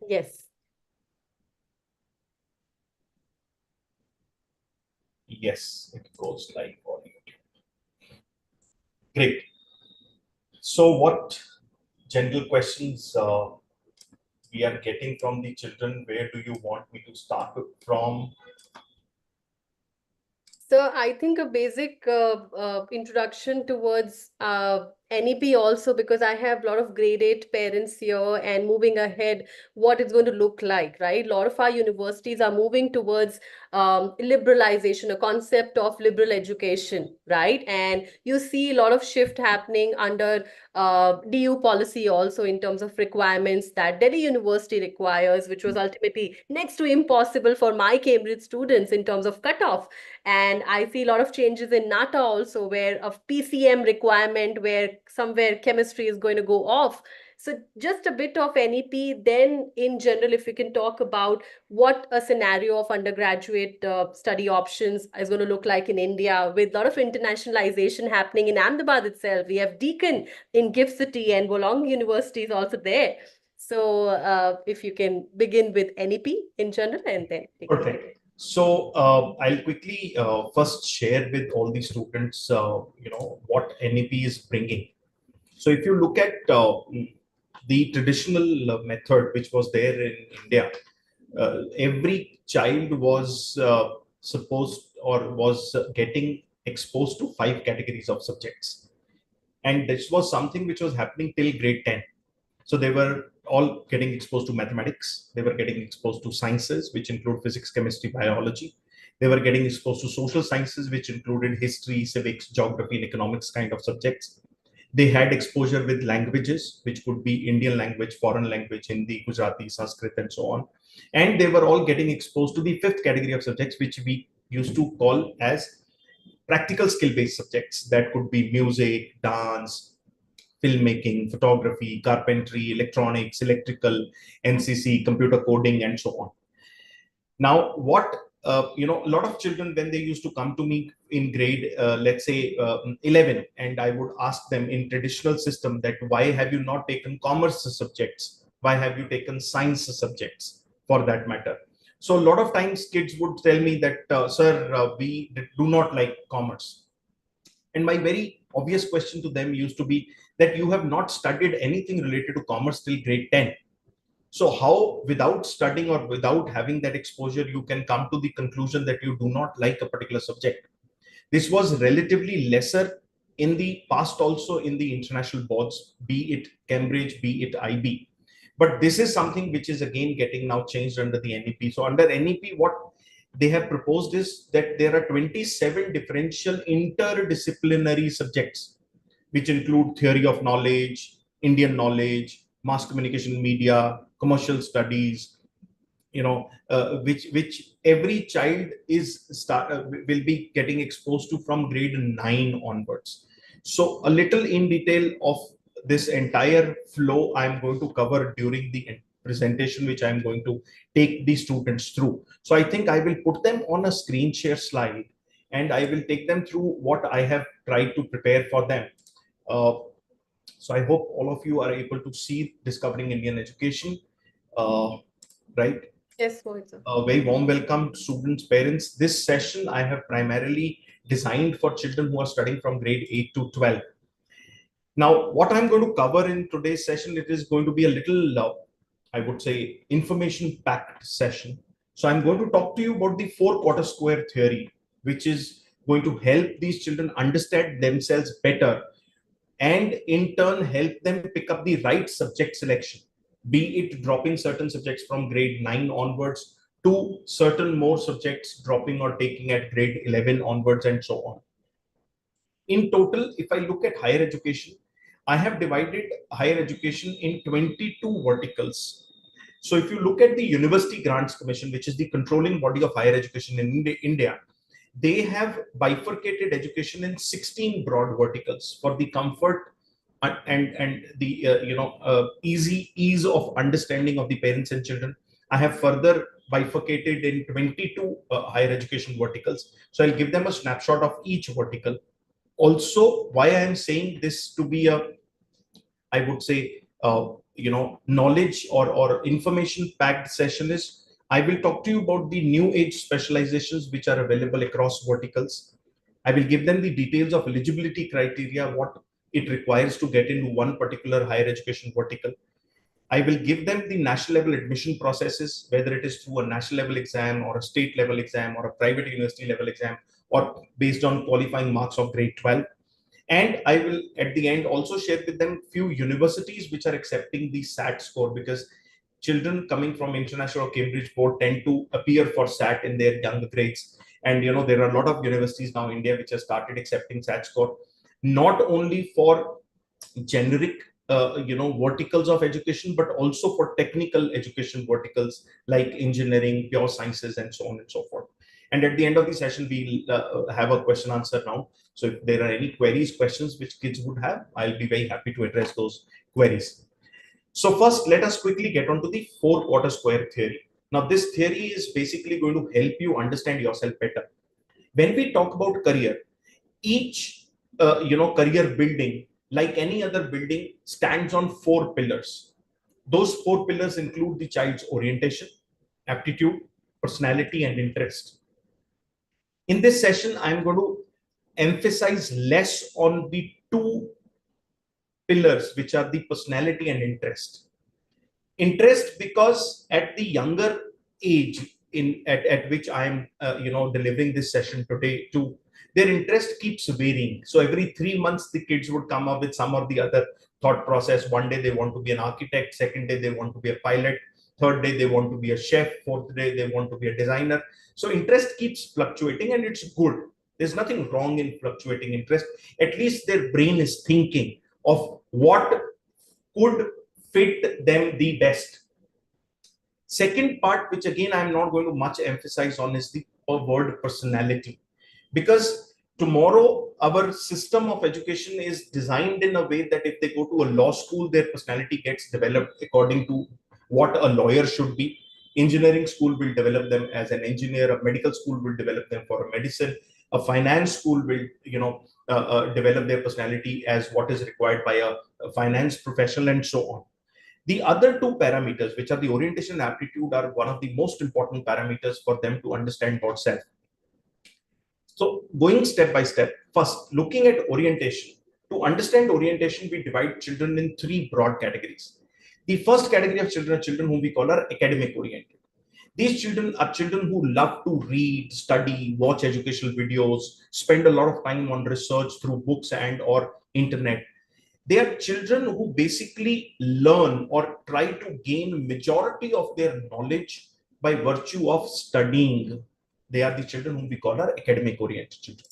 Yes. Yes, it goes live on YouTube. Great. So what general questions we are getting from the children? Where do you want me to start from? So I think a basic introduction towards NEP also, because I have a lot of grade 8 parents here, and moving ahead, what it's going to look like, right? A lot of our universities are moving towards liberalization, a concept of liberal education, right? And you see a lot of shift happening under DU policy also, in terms of requirements that Delhi University requires, which was ultimately next to impossible for my Cambridge students in terms of cutoff. And I see a lot of changes in NATA also, where of PCM requirement, where somewhere chemistry is going to go off. So just a bit of NEP. Then in general, if we can talk about what a scenario of undergraduate study options is going to look like in India, with a lot of internationalization happening in Ahmedabad itself. We have Deakin in Gift City, and Wolong University is also there. So if you can begin with NEP in general, and then take it from there. Perfect. So I'll quickly first share with all the students, what NEP is bringing. So if you look at the traditional method which was there in India, every child was supposed or was getting exposed to 5 categories of subjects, and this was something which was happening till grade 10. So they were all getting exposed to mathematics. They were getting exposed to sciences, which include physics, chemistry, biology. They were getting exposed to social sciences, which included history, civics, geography, and economics kind of subjects. They had exposure with languages, which could be Indian language, foreign language, Hindi, Gujarati, Sanskrit, and so on. And they were all getting exposed to the 5th category of subjects, which we used to call as practical skill-based subjects. That could be music, dance, filmmaking, photography, carpentry, electronics, electrical, NCC, computer coding, and so on. Now, what a lot of children, when they used to come to me in grade, let's say 11, and I would ask them in traditional system that why have you not taken commerce subjects? Why have you taken science subjects for that matter? So a lot of times kids would tell me that, sir, we do not like commerce. And my very obvious question to them used to be that you have not studied anything related to commerce till grade 10. So how, without studying or without having that exposure, you can come to the conclusion that you do not like a particular subject? This was relatively lesser in the past also in the international boards, be it Cambridge, be it IB. But this is something which is again getting now changed under the NEP. So under NEP, what they have proposed is that there are 27 differential interdisciplinary subjects, which include theory of knowledge, Indian knowledge, mass communication media, commercial studies, which every child will be getting exposed to from grade 9 onwards. So a little in detail of this entire flow I'm going to cover during the presentation, which I'm going to take the students through. So I think I will put them on a screen share slide, and I will take them through what I have tried to prepare for them. uh, so I hope all of you are able to see Discovering Indian Education, right? Yes, Mohit sir. A very warm welcome to students, parents. This session I have primarily designed for children who are studying from grade 8 to 12. Now, what I'm going to cover in today's session, it is going to be a little, I would say, information-packed session. So I'm going to talk to you about the 4-quarter square theory, which is going to help these children understand themselves better, and in turn help them pick up the right subject selection, be it dropping certain subjects from grade 9 onwards to certain more subjects dropping or taking at grade 11 onwards, and so on. In total, if I look at higher education, I have divided higher education in 22 verticals. So if you look at the University Grants Commission, which is the controlling body of higher education in India, they have bifurcated education in 16 broad verticals for the comfort and the ease of understanding of the parents and children. I have further bifurcated in 22 higher education verticals. So I'll give them a snapshot of each vertical. Also, why I am saying this to be a, I would say, knowledge or information packed session is I will talk to you about the new age specializations which are available across verticals. I will give them the details of eligibility criteria, what it requires to get into one particular higher education vertical. I will give them the national level admission processes, whether it is through a national level exam or a state level exam or a private university level exam or based on qualifying marks of grade 12. And I will at the end also share with them few universities which are accepting the SAT score, because children coming from international or Cambridge board tend to appear for SAT in their younger grades. And there are a lot of universities now in India which have started accepting SAT score, not only for generic verticals of education, but also for technical education verticals like engineering, pure sciences, and so on and so forth. And at the end of the session, we'll have a question answer round. So if there are any queries, questions which kids would have, I'll be very happy to address those queries. So first, let us quickly get on to the 4 quarter square theory. Now, this theory is basically going to help you understand yourself better. When we talk about career, each career building, like any other building, stands on 4 pillars. Those 4 pillars include the child's orientation, aptitude, personality, and interest. In this session, I'm going to emphasize less on the 2 pillars, which are the personality and interest, because at the younger age at which I am delivering this session today too, their interest keeps varying. So every 3 months the kids would come up with some or the other thought process. One day they want to be an architect, second day they want to be a pilot, third day they want to be a chef, fourth day they want to be a designer. So interest keeps fluctuating, and it's good. There's nothing wrong in fluctuating interest. At least their brain is thinking of what could fit them the best. Second part, which again I'm not going to much emphasize on, is the word personality. Because tomorrow our system of education is designed in a way that if they go to a law school, their personality gets developed according to what a lawyer should be. Engineering school will develop them as an engineer, a medical school will develop them for a medicine, a finance school will develop their personality as what is required by a finance professional, and so on. The other 2 parameters, which are the orientation and aptitude, are one of the most important parameters for them to understand about self. So going step by step, first looking at orientation. To understand orientation, we divide children in 3 broad categories. The first category of children are children whom we call are academic oriented. These children are children who love to read, study, watch educational videos, spend a lot of time on research through books and or internet. They are children who basically learn or try to gain majority of their knowledge by virtue of studying. They are the children whom we call our academic oriented children.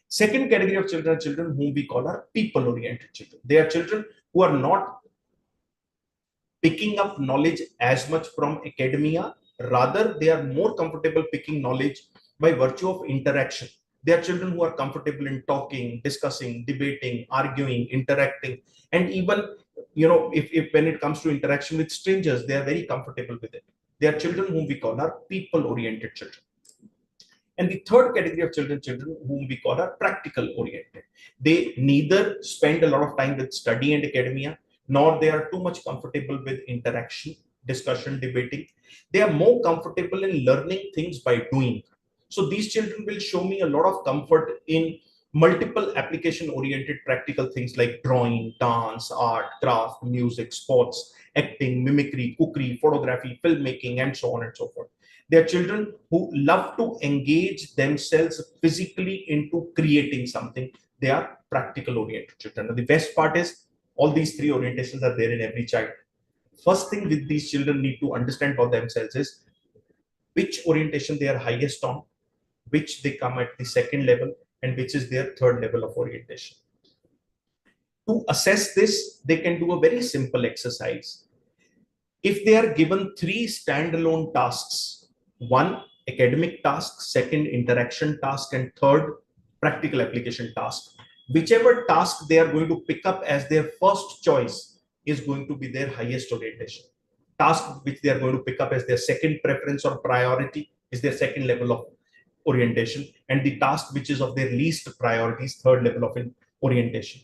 Second category of children are children whom we call our people oriented children. They are children who are not picking up knowledge as much from academia. Rather, they are more comfortable picking knowledge by virtue of interaction. They are children who are comfortable in talking, discussing, debating, arguing, interacting, and even if when it comes to interaction with strangers, they are very comfortable with it. They are children whom we call our people-oriented children. And the third category of children whom we call are practical oriented. They neither spend a lot of time with study and academia, nor they are too much comfortable with interaction, discussion, debating. They are more comfortable in learning things by doing. So these children will show me a lot of comfort in multiple application oriented practical things like drawing, dance, art, craft, music, sports, acting, mimicry, cookery, photography, filmmaking, and so on and so forth. They are children who love to engage themselves physically into creating something. They are practical oriented children. And the best part is all these 3 orientations are there in every child. First thing with these children need to understand for themselves is which orientation they are highest on, which they come at the second level, and which is their third level of orientation. To assess this, they can do a very simple exercise. If they are given 3 standalone tasks, one academic task, second interaction task, and third practical application task, whichever task they are going to pick up as their first choice is going to be their highest orientation. Task which they are going to pick up as their second preference or priority is their second level of orientation, and the task which is of their least priority is third level of orientation.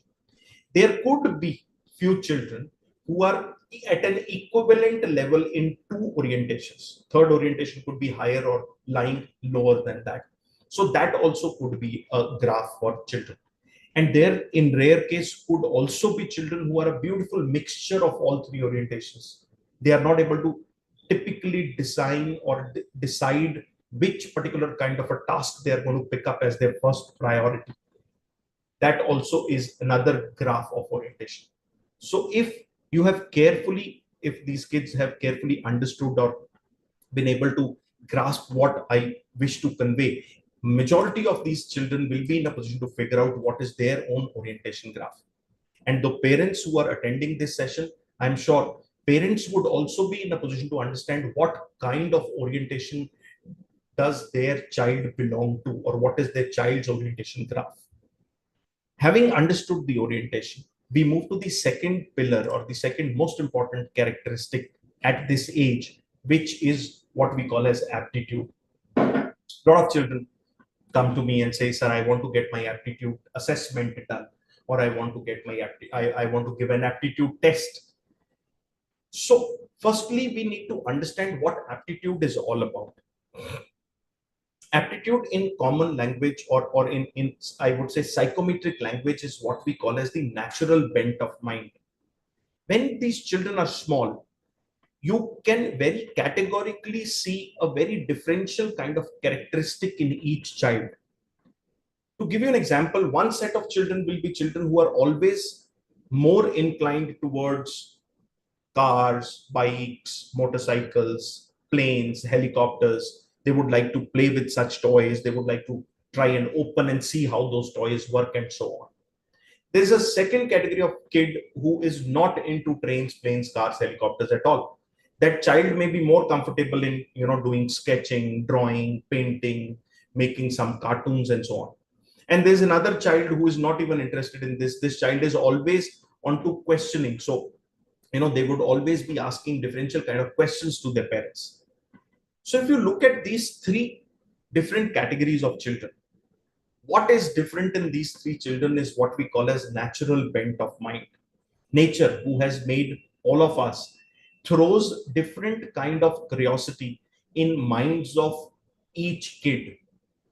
There could be few children who are at an equivalent level in two orientations. Third orientation could be higher or lying lower than that. So that also could be a graph for children. And there, in rare case, could also be children who are a beautiful mixture of all three orientations. They are not able to typically design or decide which particular kind of a task they are going to pick up as their first priority. That also is another graph of orientation. So if these kids have carefully understood or been able to grasp what I wish to convey, majority of these children will be in a position to figure out what is their own orientation graph. And the parents who are attending this session, I'm sure parents would also be in a position to understand what kind of orientation does their child belong to, or what is their child's orientation graph. Having understood the orientation, we move to the second pillar, or the second most important characteristic at this age, which is what we call as aptitude. A lot of children come to me and say, "Sir, I want to get my aptitude assessment done, or I want to get I want to give an aptitude test." So, firstly, we need to understand what aptitude is all about. Aptitude in common language, or in I would say psychometric language, is what we call as the natural bent of mind. When these children are small, you can very categorically see a very differential kind of characteristic in each child. To give you an example, one set of children will be children who are always more inclined towards cars, bikes, motorcycles, planes, helicopters. They would like to play with such toys. They would like to try and open and see how those toys work and so on. There's a second category of kid who is not into trains, planes, cars, helicopters at all. That child may be more comfortable in, doing sketching, drawing, painting, making some cartoons and so on. And there's another child who is not even interested in this child is always onto questioning. So they would always be asking differential kind of questions to their parents. So if you look at these three different categories of children, what is different in these three children is what we call as natural bent of mind. Nature, who has made all of us, throws different kind of curiosity in minds of each kid.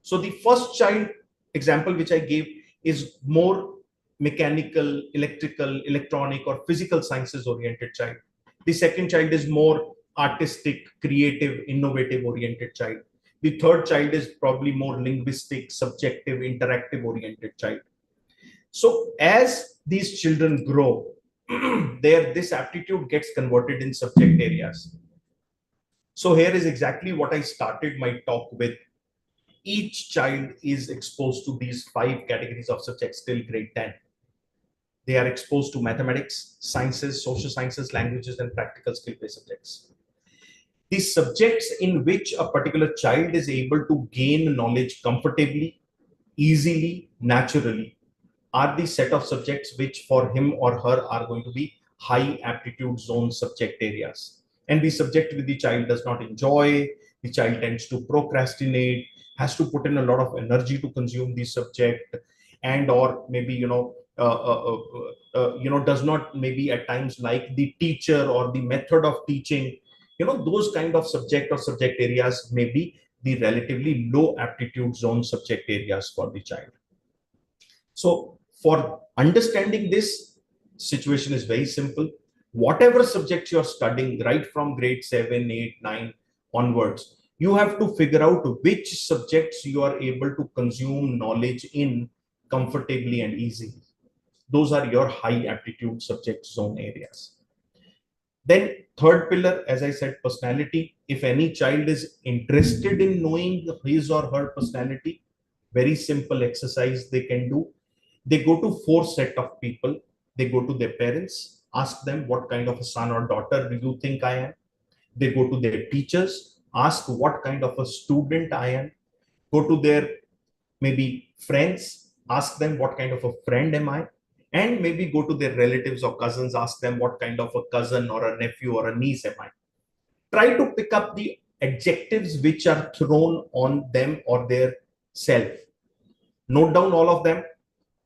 So the first child example which I gave is more mechanical, electrical, electronic, or physical sciences oriented child. The second child is more artistic, creative, innovative oriented child. The third child is probably more linguistic, subjective, interactive oriented child. So as these children grow, this aptitude gets converted in subject areas. So here is exactly what I started my talk with. Each child is exposed to these five categories of subjects till grade 10. They are exposed to mathematics, sciences, social sciences, languages, and practical skill-based subjects. These subjects in which a particular child is able to gain knowledge comfortably, easily, naturally, are the set of subjects which for him or her are going to be high aptitude zone subject areas. And the subject which the child does not enjoy, the child tends to procrastinate, has to put in a lot of energy to consume the subject, and or maybe does not maybe at times like the teacher or the method of teaching. Those kind of subject or subject areas may be the relatively low aptitude zone subject areas for the child. So for understanding this situation is very simple. Whatever subjects you're studying, right from grade 7, 8, 9 onwards, you have to figure out which subjects you are able to consume knowledge in comfortably and easily. Those are your high aptitude subject zone areas. Then third pillar, as I said, personality. If any child is interested in knowing his or her personality, very simple exercise they can do. They go to four set of people. They go to their parents, ask them what kind of a son or daughter do you think I am. They go to their teachers, ask what kind of a student I am. Go to their maybe friends, ask them what kind of a friend am I, and maybe go to their relatives or cousins, ask them what kind of a cousin or a nephew or a niece am I. Try to pick up the adjectives which are thrown on them or their self. Note down all of them.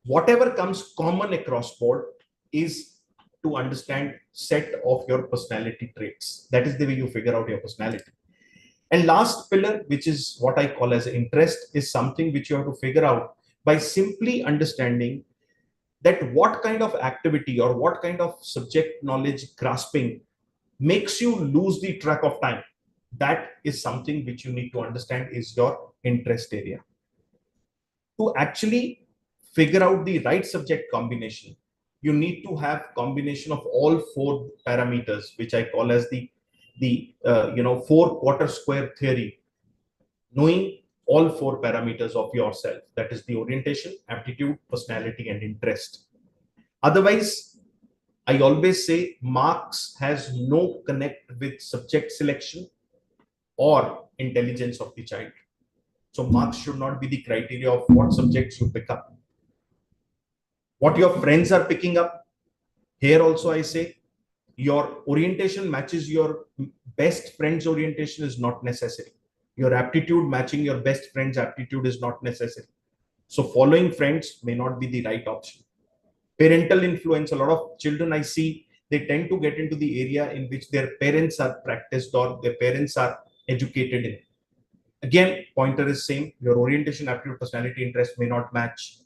Whatever comes common across board is to understand set of your personality traits. That is the way you figure out your personality. And last pillar, which is what I call as interest, is something which you have to figure out by simply understanding that what kind of activity or what kind of subject knowledge grasping makes you lose the track of time. That is something which you need to understand is your interest area. To actually figure out the right subject combination, you need to have combination of all four parameters, which I call as the four quarter square theory, knowing all four parameters of yourself, that is the orientation, aptitude, personality, and interest. Otherwise, I always say marks has no connect with subject selection or intelligence of the child. So marks should not be the criteria of what subjects you pick up. What your friends are picking up, here also I say your orientation matches your best friend's orientation is not necessary. Your aptitude matching your best friend's aptitude is not necessary. So following friends may not be the right option. Parental influence, a lot of children I see, they tend to get into the area in which their parents are practiced or their parents are educated in. Again, pointer is same. Your orientation, aptitude, personality, interest may not match.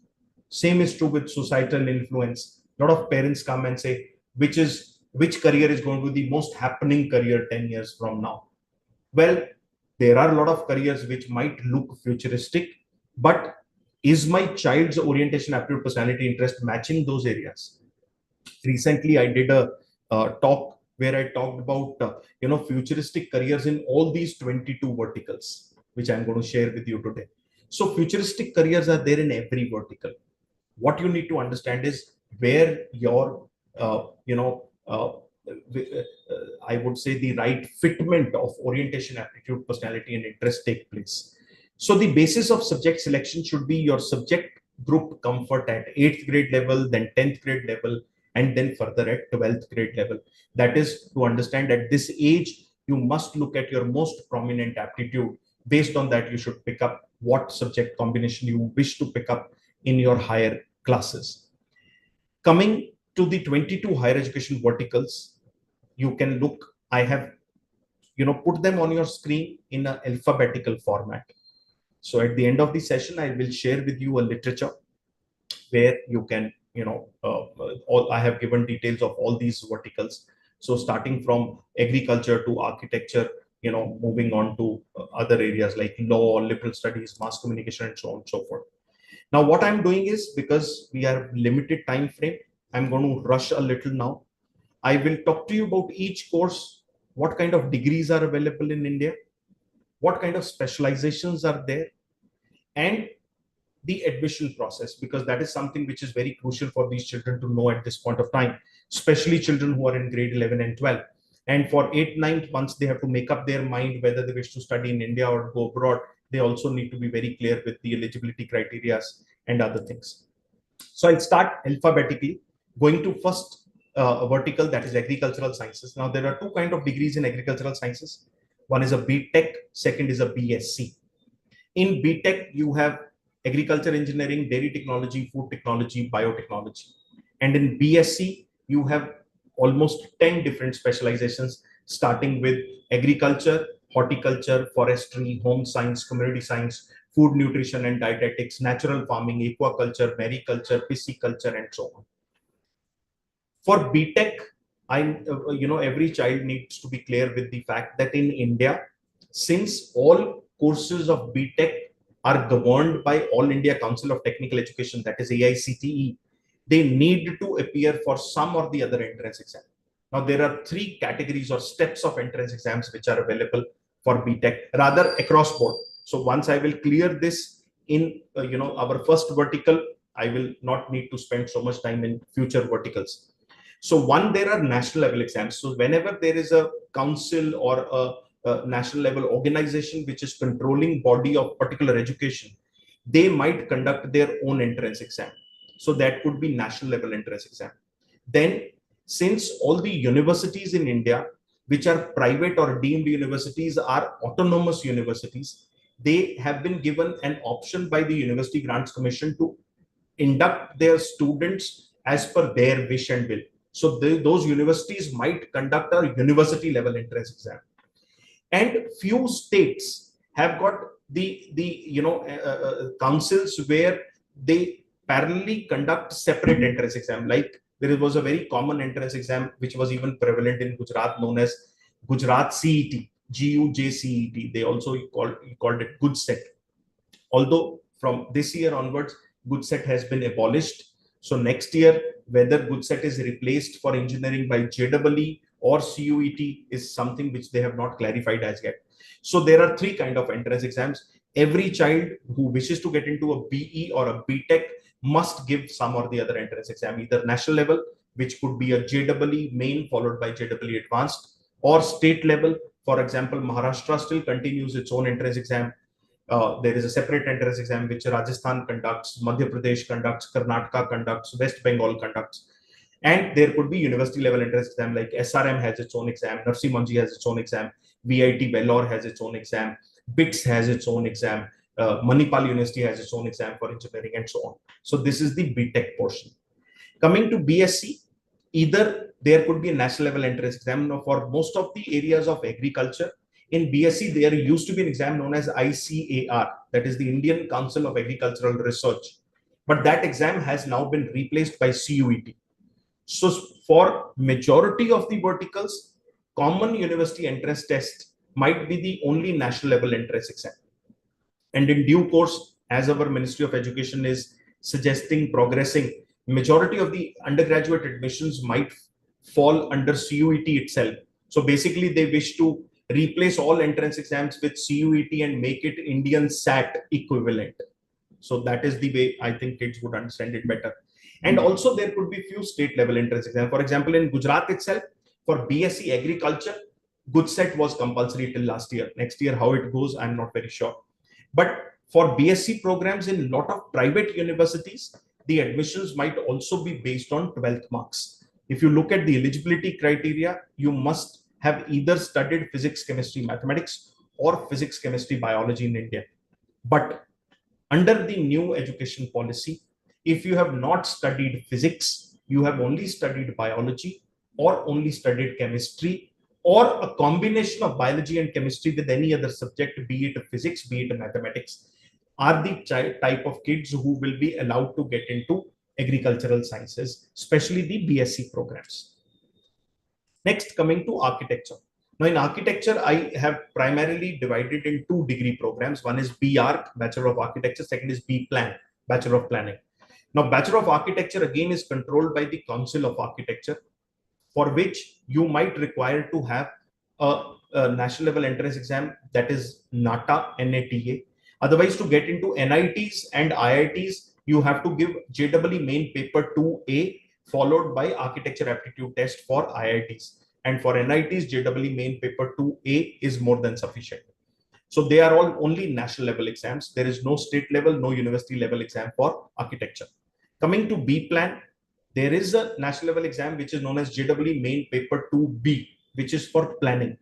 Same is true with societal influence. A lot of parents come and say, which career is going to be the most happening career 10 years from now? Well, there are a lot of careers which might look futuristic, but is my child's orientation, aptitude, personality, interest matching those areas? Recently, I did a talk where I talked about futuristic careers in all these 22 verticals, which I'm going to share with you today. So futuristic careers are there in every vertical. What you need to understand is where your uh, you know uh, I would say the right fitment of orientation, aptitude, personality, and interest take place. So the basis of subject selection should be your subject group comfort at 8th grade level, then 10th grade level, and then further at 12th grade level. That is to understand at this age, you must look at your most prominent aptitude. Based on that, you should pick up what subject combination you wish to pick up in your higher classes. Coming to the 22 higher education verticals, you can look, I have put them on your screen in an alphabetical format. So at the end of the session, I will share with you a literature where you can, all I have given details of all these verticals. So starting from agriculture to architecture, moving on to other areas like law, liberal studies, mass communication, and so on and so forth. Now, what I'm doing is, because we are limited time frame, I'm going to rush a little now. I will talk to you about each course, what kind of degrees are available in India, what kind of specializations are there, and the admission process, because that is something which is very crucial for these children to know at this point of time, especially children who are in grade 11 and 12. And for 8, 9 months, they have to make up their mind whether they wish to study in India or go abroad. They also need to be very clear with the eligibility criteria and other things. So I'll start alphabetically, going to first vertical, that is agricultural sciences. Now, there are two kinds of degrees in agricultural sciences. One is a B.Tech, second is a BSc. In B.Tech, you have agriculture engineering, dairy technology, food technology, biotechnology. And in BSc, you have almost 10 different specializations, starting with agriculture, horticulture, forestry, home science, community science, food nutrition and dietetics, natural farming, aquaculture, mariculture, pisciculture, and so on. For BTech, every child needs to be clear with the fact that in India, since all courses of BTech are governed by All India Council of Technical Education, that is AICTE, they need to appear for some or the other entrance exam. Now, there are three categories or steps of entrance exams which are available for BTech, rather across board. So once I will clear this in our first vertical, I will not need to spend so much time in future verticals. So one, there are national level exams. So whenever there is a council or a national level organization which is controlling body of particular education, they might conduct their own entrance exam. So that could be national level entrance exam. Then, since all the universities in India, which are private or deemed universities, are autonomous universities, they have been given an option by the University Grants Commission to induct their students as per their wish and will. So those universities might conduct a university level entrance exam. And few states have got the councils where they parallelly conduct separate entrance exam. Like there was a very common entrance exam which was even prevalent in Gujarat, known as Gujarat CET, GUJCET. They also called it Good Set. Although from this year onwards, good set has been abolished. So next year, whether good set is replaced for engineering by JEE or CUET is something which they have not clarified as yet. So there are three kind of entrance exams. Every child who wishes to get into a BE or a BTech must give some or the other entrance exam, either national level, which could be a JEE main followed by JEE advanced, or state level. For example, Maharashtra still continues its own entrance exam. There is a separate entrance exam which Rajasthan conducts, Madhya Pradesh conducts, Karnataka conducts, West Bengal conducts. And there could be university level entrance exam like SRM has its own exam, Narsi Manji has its own exam, VIT Vellore has its own exam, BITS has its own exam, Manipal University has its own exam for engineering, and so on. So this is the BTech portion. Coming to BSc, either there could be a national level entrance exam. Now, for most of the areas of agriculture, in BSc, there used to be an exam known as ICAR, that is the Indian Council of Agricultural Research. But that exam has now been replaced by CUET. So, for majority of the verticals, common university entrance test might be the only national level entrance exam. And in due course, as our Ministry of Education is suggesting, progressing, majority of the undergraduate admissions might fall under CUET itself. So basically, they wish to replace all entrance exams with CUET and make it Indian SAT equivalent. So that is the way I think kids would understand it better. And also, there could be few state level entrance exams. For example, in Gujarat itself, for BSc Agriculture, good set was compulsory till last year. Next year, how it goes, I'm not very sure. But for BSc programs in a lot of private universities, the admissions might also be based on 12th marks. If you look at the eligibility criteria, you must have either studied physics, chemistry, mathematics, or physics, chemistry, biology in India. But under the new education policy, if you have not studied physics, you have only studied biology or only studied chemistry, or a combination of biology and chemistry with any other subject, be it physics, be it mathematics, are the type of kids who will be allowed to get into agricultural sciences, especially the BSc programs. Next, coming to architecture. Now, in architecture, I have primarily divided in two degree programs. One is B.Arch, Bachelor of Architecture. Second is B.Plan, Bachelor of Planning. Now, Bachelor of Architecture again is controlled by the Council of Architecture, for which you might require to have a national level entrance exam, that is NATA, NATA. Otherwise, to get into NITs and IITs, you have to give JEE main paper 2A followed by architecture aptitude test for IITs. And for NITs, JEE main paper 2A is more than sufficient. So they are all only national level exams. There is no state level, no university level exam for architecture. Coming to B plan, there is a national level exam which is known as JEE main paper 2B, which is for planning.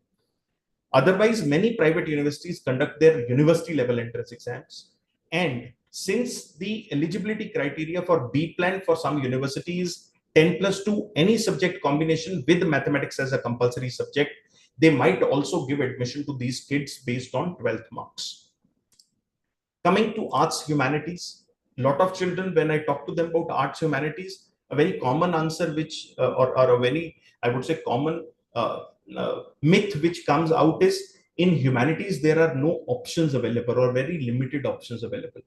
Otherwise, many private universities conduct their university level entrance exams. And since the eligibility criteria for B plan for some universities 10+2, any subject combination with mathematics as a compulsory subject, they might also give admission to these kids based on 12th marks. Coming to arts humanities, a lot of children, when I talk to them about arts humanities, a very common answer which or a very, I would say, common myth which comes out is, in humanities there are no options available or very limited options available.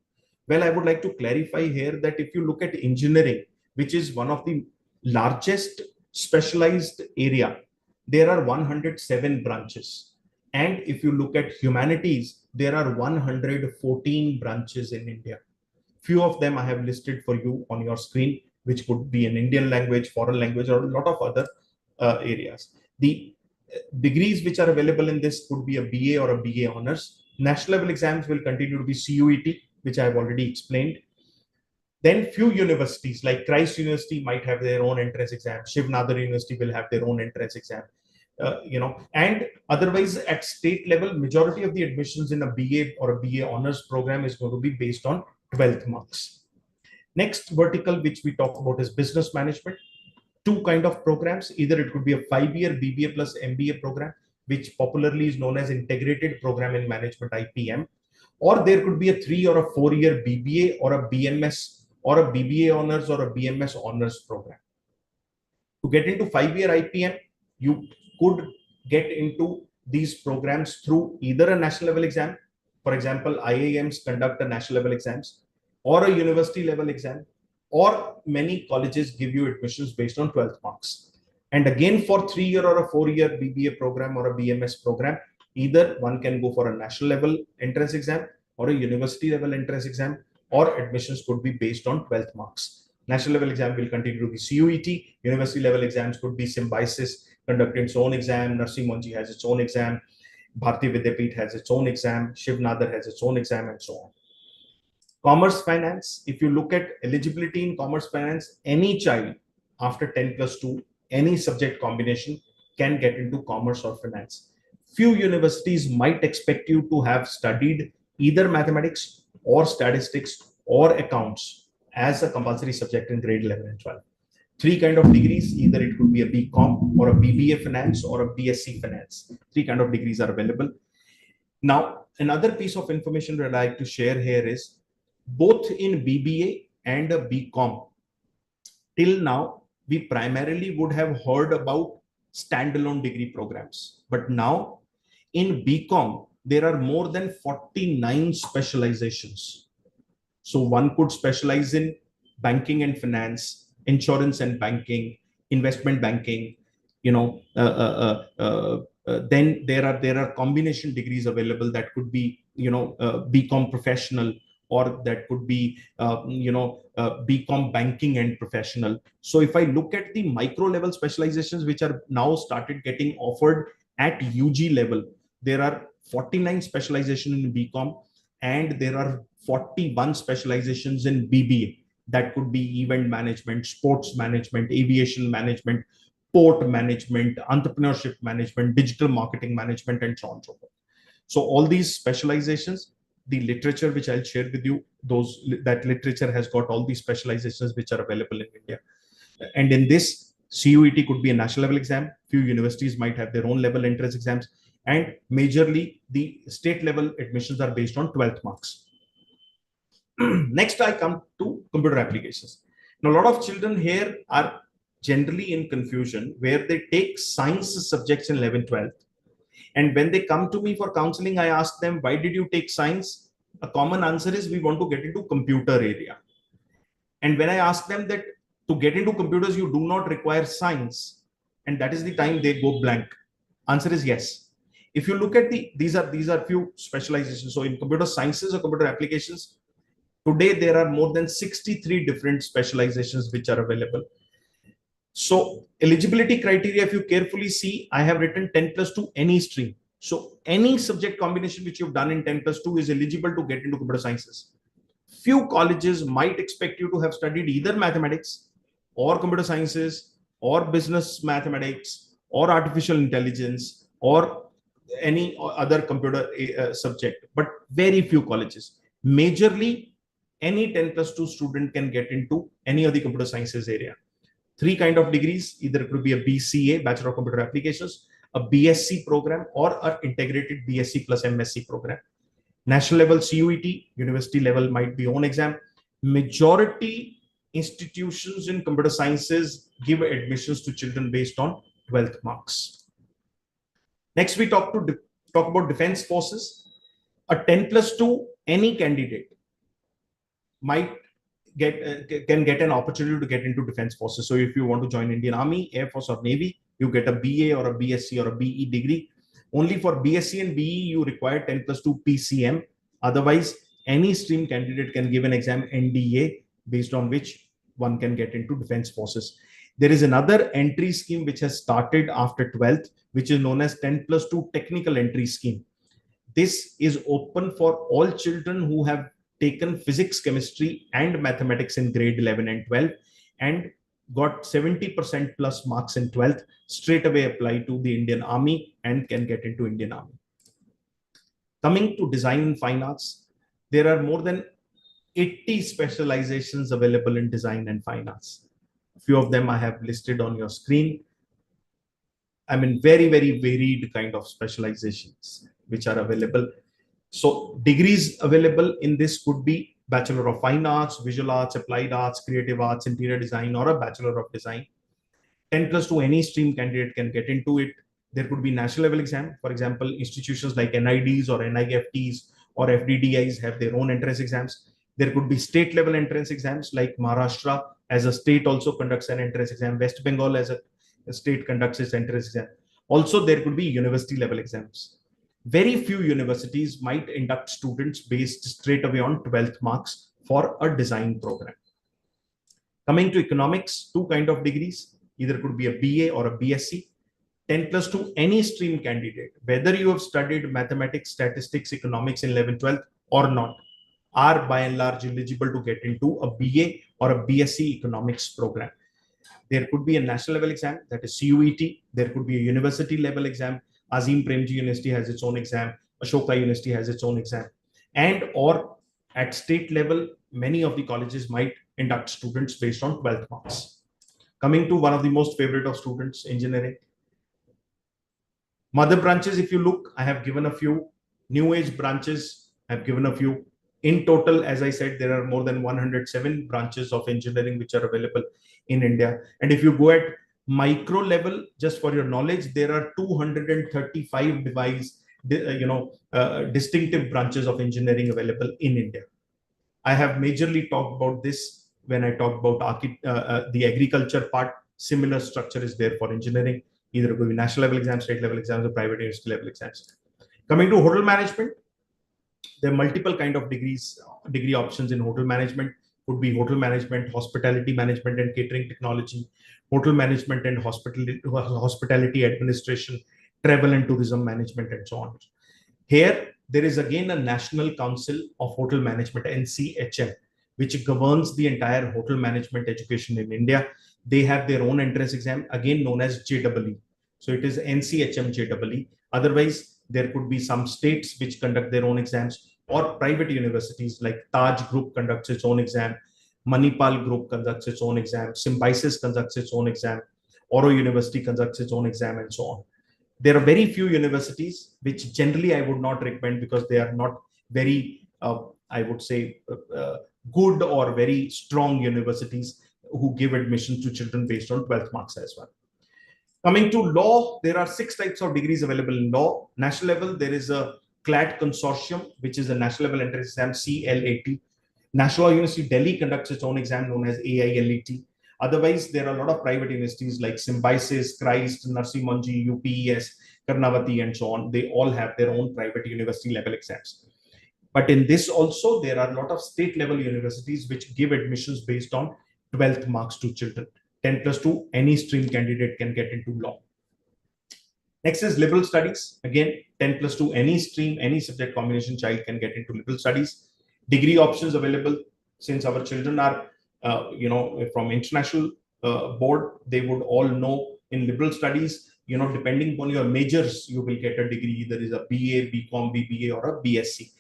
Well, I would like to clarify here that if you look at engineering, which is one of the largest specialized area, there are 107 branches. And if you look at humanities, there are 114 branches in India. Few of them I have listed for you on your screen, which could be an Indian language, foreign language, or a lot of other areas. The degrees which are available in this could be a BA or a BA honors. National level exams will continue to be CUET, which I have already explained. Then few universities like Christ University might have their own entrance exam. Shiv Nadar University will have their own entrance exam. And otherwise at state level, majority of the admissions in a BA or a BA honors program is going to be based on 12th marks. Next vertical which we talk about is business management. two kind of programs. Either it could be a 5-year BBA plus MBA program, which popularly is known as Integrated Program in Management IPM, or there could be a 3 or a 4-year BBA or a BMS or a BBA honors or a BMS honors program. To get into 5-year IPM, you could get into these programs through either a national level exam. For example, IIMs conduct a national level exams, or a university level exam, or many colleges give you admissions based on 12th marks. And again, for 3-year or a 4-year BBA program or a BMS program, either one can go for a national level entrance exam or a university level entrance exam, or admissions could be based on 12th marks. National level exam will continue to be CUET. University level exams could be Symbiosis, conducting its own exam. Narsi Monji has its own exam. Bharati Vidyapeeth has its own exam. Shiv Nadar has its own exam, and so on. Commerce finance, if you look at eligibility in commerce finance, any child after 10 plus 2, any subject combination can get into commerce or finance. Few universities might expect you to have studied either mathematics or statistics or accounts as a compulsory subject in grade 11 and 12. Three kind of degrees, either it could be a BCom or a BBA finance or a BSc finance. Three kind of degrees are available. Now, another piece of information that I like to share here is both in BBA and a BCom, till now, we primarily would have heard about standalone degree programs. But now, in BCom, there are more than 49 specializations. So one could specialize in banking and finance, insurance and banking, investment banking. Then there are combination degrees available that could be BCom professional, or that could be BCom banking and professional. So if I look at the micro level specializations which are now started getting offered at UG level, there are 49 specializations in BCom, and there are 41 specializations in BBA. That could be event management, sports management, aviation management, port management, entrepreneurship management, digital marketing management, and so on and so forth. So all these specializations, the literature which I'll share with you, that literature has got all these specializations which are available in India. And in this, CUET could be a national level exam. Few universities might have their own level entrance exams, and majorly the state level admissions are based on 12th marks. Next, I come to computer applications. Now, a lot of children here are generally in confusion where they take science subjects in 11th, 12th. And when they come to me for counseling, I ask them, why did you take science? A common answer is, we want to get into computer area. And when I ask them that to get into computers, you do not require science, and that is the time they go blank. Answer is yes. If you look at these are few specializations. So in computer sciences or computer applications, today there are more than 63 different specializations which are available. So eligibility criteria, if you carefully see, I have written 10 plus 2 any stream. So any subject combination which you've done in 10 plus 2 is eligible to get into computer sciences. Few colleges might expect you to have studied either mathematics or computer sciences or business mathematics or artificial intelligence or any other computer subject, but very few colleges. Majorly, any 10 plus 2 student can get into any of the computer sciences area. Three kind of degrees, either it could be a BCA, Bachelor of Computer Applications, a BSc program, or an integrated BSc plus MSc program. National level CUET, university level might be own exam. Majority institutions in computer sciences give admissions to children based on 12th marks. Next, we talk about defense forces. A 10 plus 2, any candidate might can get an opportunity to get into defense forces. So if you want to join Indian Army, Air Force, or Navy, you get a BA or a BSc or a BE degree. Only for BSc and BE, you require 10 plus 2 PCM. Otherwise, any stream candidate can give an exam NDA, based on which one can get into defense forces. There is another entry scheme which has started after 12th, which is known as 10 plus 2 technical entry scheme. This is open for all children who have taken physics, chemistry, and mathematics in grade 11 and 12 and got 70% plus marks in 12th, straight away apply to the Indian Army and can get into Indian Army. Coming to design and fine arts, there are more than 80 specializations available in design and fine arts. Few of them I have listed on your screen. I mean, very, very varied kind of specializations which are available. So degrees available in this could be Bachelor of Fine Arts, Visual Arts, Applied Arts, Creative Arts, Interior Design, or a Bachelor of Design. 10 plus 2, any stream candidate can get into it. There could be national level exam. For example, institutions like NIDs or NIFTs or FDDIs have their own entrance exams. There could be state level entrance exams, like Maharashtra as a state also conducts an entrance exam. West Bengal as a state conducts its entrance exam. Also, there could be university level exams. Very few universities might induct students based straight away on 12th marks for a design program. Coming to economics, two kind of degrees, either could be a BA or a BSc. 10 plus 2, any stream candidate, whether you have studied mathematics, statistics, economics in 11th, 12th or not, are by and large eligible to get into a BA or a BSc economics program. There could be a national level exam, that is CUET. There could be a university level exam. Azim Premji University has its own exam. Ashoka University has its own exam. And or at state level, many of the colleges might induct students based on 12th marks. Coming to one of the most favorite of students, engineering. Mother branches, if you look, I have given a few. New age branches, I've given a few. In total, as I said, there are more than 107 branches of engineering which are available in India. And if you go at micro level, just for your knowledge, there are 235 distinctive branches of engineering available in India. I have majorly talked about this when I talked about the agriculture part. Similar structure is there for engineering, either it could be national level exams, state level exams, or private university level exams. Coming to hotel management, there are multiple kind of degree options in hotel management. Could be hotel management, hospitality management and catering technology, hotel management and hospitality administration, travel and tourism management, and so on. Here, there is again a National Council of Hotel Management, NCHM, which governs the entire hotel management education in India. They have their own entrance exam, again known as JEE. So it is NCHM JEE. Otherwise, there could be some states which conduct their own exams, or private universities like Taj Group conducts its own exam, Manipal Group conducts its own exam, Symbiosis conducts its own exam, Oro University conducts its own exam, and so on. There are very few universities which generally I would not recommend because they are not very, I would say, good or very strong universities who give admission to children based on 12th marks as well. Coming to law, there are 6 types of degrees available in law. National level, there is a CLAT consortium, which is a national level entrance exam, CLAT. National Law University Delhi conducts its own exam known as AILET. Otherwise, there are a lot of private universities like Symbiosis, Christ, Narsi Monji, UPES, Karnavati, and so on. They all have their own private university level exams. But in this also, there are a lot of state level universities which give admissions based on 12th marks to children. 10 plus 2, any stream candidate can get into law. Next is liberal studies. Again, 10 plus 2, any stream, any subject combination child can get into liberal studies. Degree options available, since our children are from international board, they would all know in liberal studies, depending upon your majors, you will get a degree, either is a BA, BCom, BBA, or a BSc.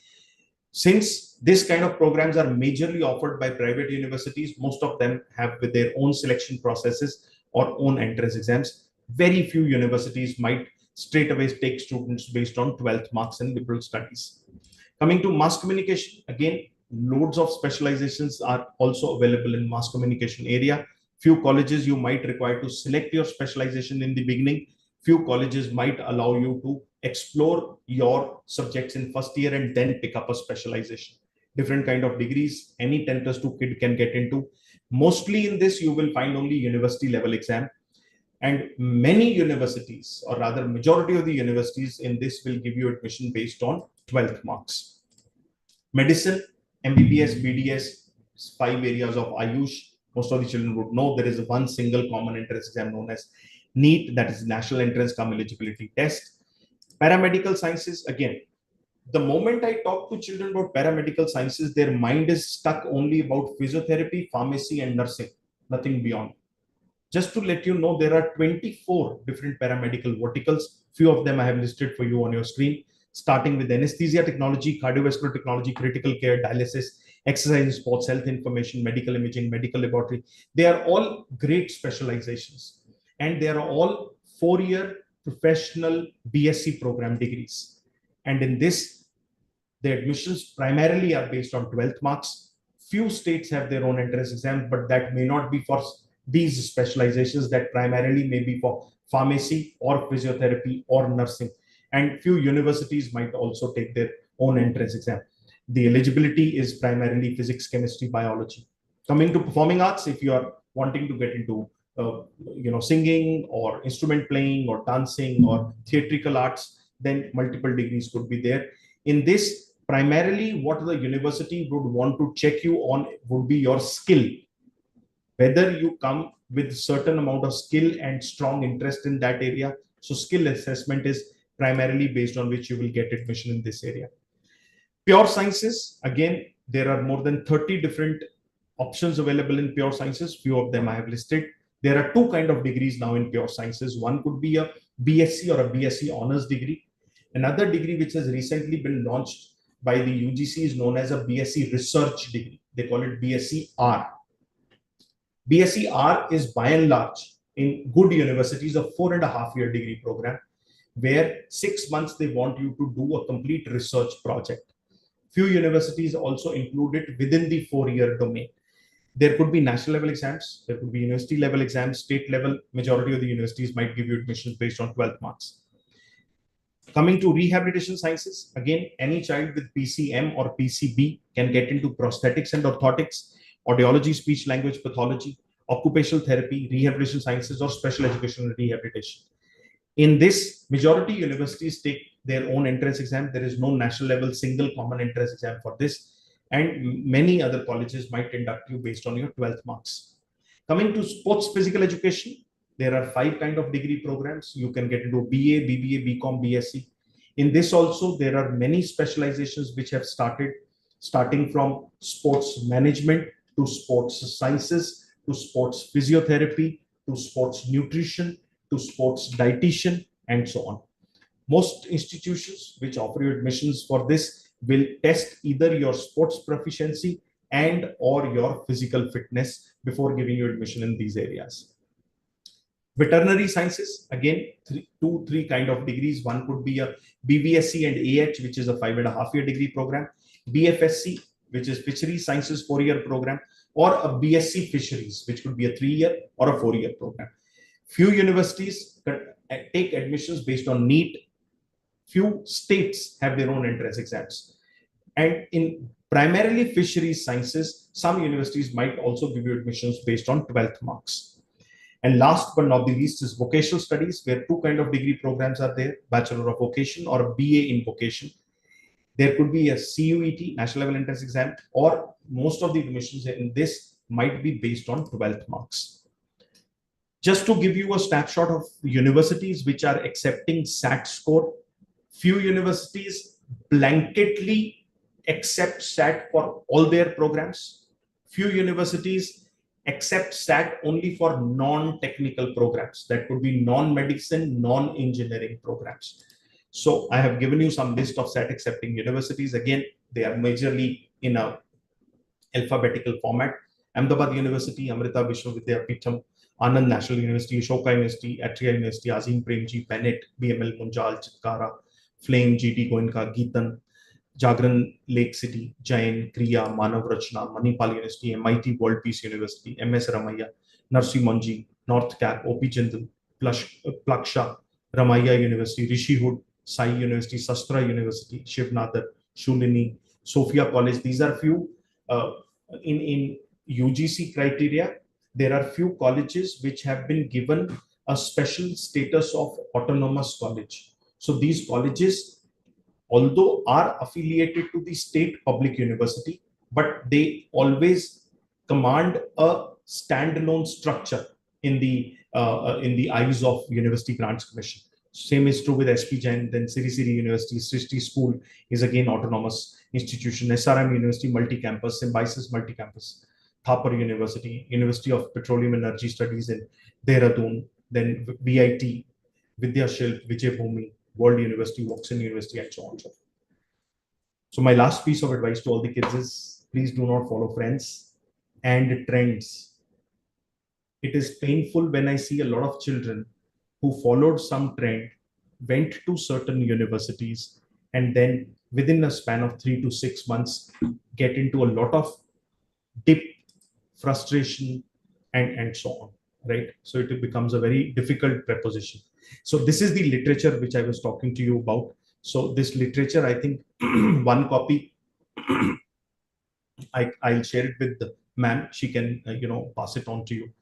Since this kind of programs are majorly offered by private universities, most of them have with their own selection processes or own entrance exams. Very few universities might straight away take students based on 12th marks in liberal studies. Coming to mass communication, again, loads of specializations are also available in mass communication area. Few colleges you might require to select your specialization in the beginning. Few colleges might allow you to explore your subjects in first year and then pick up a specialization. Different kind of degrees, any 10 plus 2 kid can get into. Mostly in this, you will find only university level exam. And many universities, or rather majority of the universities in this, will give you admission based on 12th marks. Medicine, MBBS, BDS, 5 areas of Ayush. Most of the children would know there is one single common entrance exam known as NEET, that is National Entrance Cum Eligibility Test. Paramedical sciences, again, the moment I talk to children about paramedical sciences, their mind is stuck only about physiotherapy, pharmacy, and nursing, nothing beyond. Just to let you know, there are 24 different paramedical verticals. Few of them I have listed for you on your screen, starting with anesthesia technology, cardiovascular technology, critical care, dialysis, exercise and sports, health information, medical imaging, medical laboratory. They are all great specializations, and they are all 4-year professional BSc program degrees. And in this, the admissions primarily are based on 12th marks. Few states have their own entrance exam, but that may not be for these specializations. That primarily may be for pharmacy or physiotherapy or nursing. And few universities might also take their own entrance exam. The eligibility is primarily physics, chemistry, biology. Coming to performing arts, if you are wanting to get into singing or instrument playing or dancing or theatrical arts, then multiple degrees could be there. In this, primarily what the university would want to check you on would be your skill, whether you come with certain amount of skill and strong interest in that area. So skill assessment is primarily based on which you will get admission in this area. Pure sciences, again, there are more than 30 different options available in pure sciences. Few of them I have listed. There are two kind of degrees now in pure sciences. One could be a BSc or a BSc honors degree. Another degree which has recently been launched by the UGC is known as a BSc research degree. They call it BSc R. BSc R is by and large in good universities a 4.5-year degree program, where 6 months they want you to do a complete research project. Few universities also include it within the 4-year domain. There could be national level exams, there could be university level exams, state level. Majority of the universities might give you admissions based on 12 marks. Coming to rehabilitation sciences, again, any child with PCM or PCB can get into prosthetics and orthotics, audiology, speech language pathology, occupational therapy, rehabilitation sciences, or special education and rehabilitation. In this, majority universities take their own entrance exam. There is no national level single common entrance exam for this. And many other colleges might induct you based on your 12th marks. Coming to sports physical education, there are 5 kind of degree programs. You can get into BA, BBA, BCom, BSc. In this also, there are many specializations which have started, starting from sports management to sports sciences to sports physiotherapy to sports nutrition to sports dietitian and so on. Most institutions which offer you admissions for this will test either your sports proficiency and or your physical fitness before giving you admission in these areas. Veterinary sciences, again, three kind of degrees. One could be a BVSc and AH, which is a 5.5-year degree program, BFSc, which is fisheries sciences 4-year program, or a BSc fisheries, which could be a 3-year or a 4-year program. Few universities take admissions based on NEET. Few states have their own entrance exams. And in primarily fisheries sciences, some universities might also give you admissions based on 12th marks. And last but not the least is vocational studies, where 2 kind of degree programs are there, Bachelor of Vocation or a BA in Vocation. There could be a CUET, National Level Entrance Exam, or most of the admissions in this might be based on 12th marks. Just to give you a snapshot of universities which are accepting SAT score, few universities blanketly accept SAT for all their programs. Few universities accept SAT only for non-technical programs. That could be non-medicine, non-engineering programs. So I have given you some list of SAT accepting universities. Again, they are majorly in a alphabetical format. Ahmedabad University, Amrita Vishnu Vidyapeetham, Anand National University, Ashoka University, Atria University, Azim Premji, Bennett, BML Munjal, Chitkara, Flame, GT Goenka, Geetan, Jagran Lake City, Jain, Kriya, Manav Rachna, Manipal University, MIT World Peace University, MS Ramaiya, Narsi Monji, North Cap, OP Jindal, Plaksha, Ramaiya University, Rishi Hood, Sai University, Sastra University, Shivnadar, Shulini, Sophia College. These are few in UGC criteria. There are few colleges which have been given a special status of autonomous college. So these colleges, although are affiliated to the state public university, but they always command a standalone structure in the eyes of University Grants Commission. Same is true with SP Jain, then Siri Siri University, Srishti School is again autonomous institution, SRM University multi-campus, Symbiosis multi-campus, Thapar University, University of Petroleum and Energy Studies in Dehradun, then VIT, Vidyashilp, Vijay Bhumi, World University, Woxen University, and so on. So my last piece of advice to all the kids is Please do not follow friends and trends. It is painful when I see a lot of children who followed some trend, went to certain universities, and then within a span of 3 to 6 months get into a lot of dip, frustration, and so on. Right? So it becomes a very difficult preposition. So this is the literature which I was talking to you about. So this literature, I think one copy I'll share it with the ma'am. She can pass it on to you.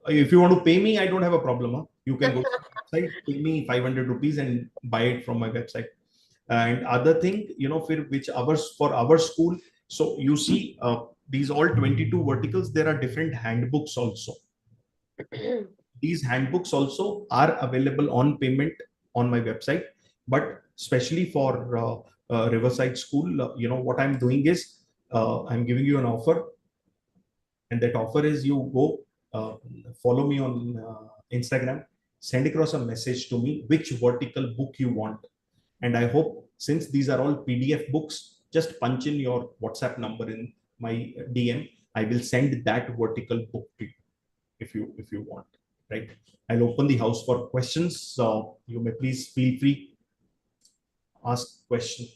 If you want to pay me, I don't have a problem. Huh? You can go to my website, pay me 500 rupees and buy it from my website. And other thing, for which hours for our school. So you see, these all 22 verticals. There are different handbooks also. These handbooks also are available on payment on my website, but especially for Riverside School, what I'm doing is I'm giving you an offer, and that offer is you go follow me on Instagram, send across a message to me which vertical book you want, and I hope, since these are all PDF books, just punch in your WhatsApp number in my DM. I will send that vertical book to you if you want. Right? I'll open the house for questions, so you may please feel free, ask question.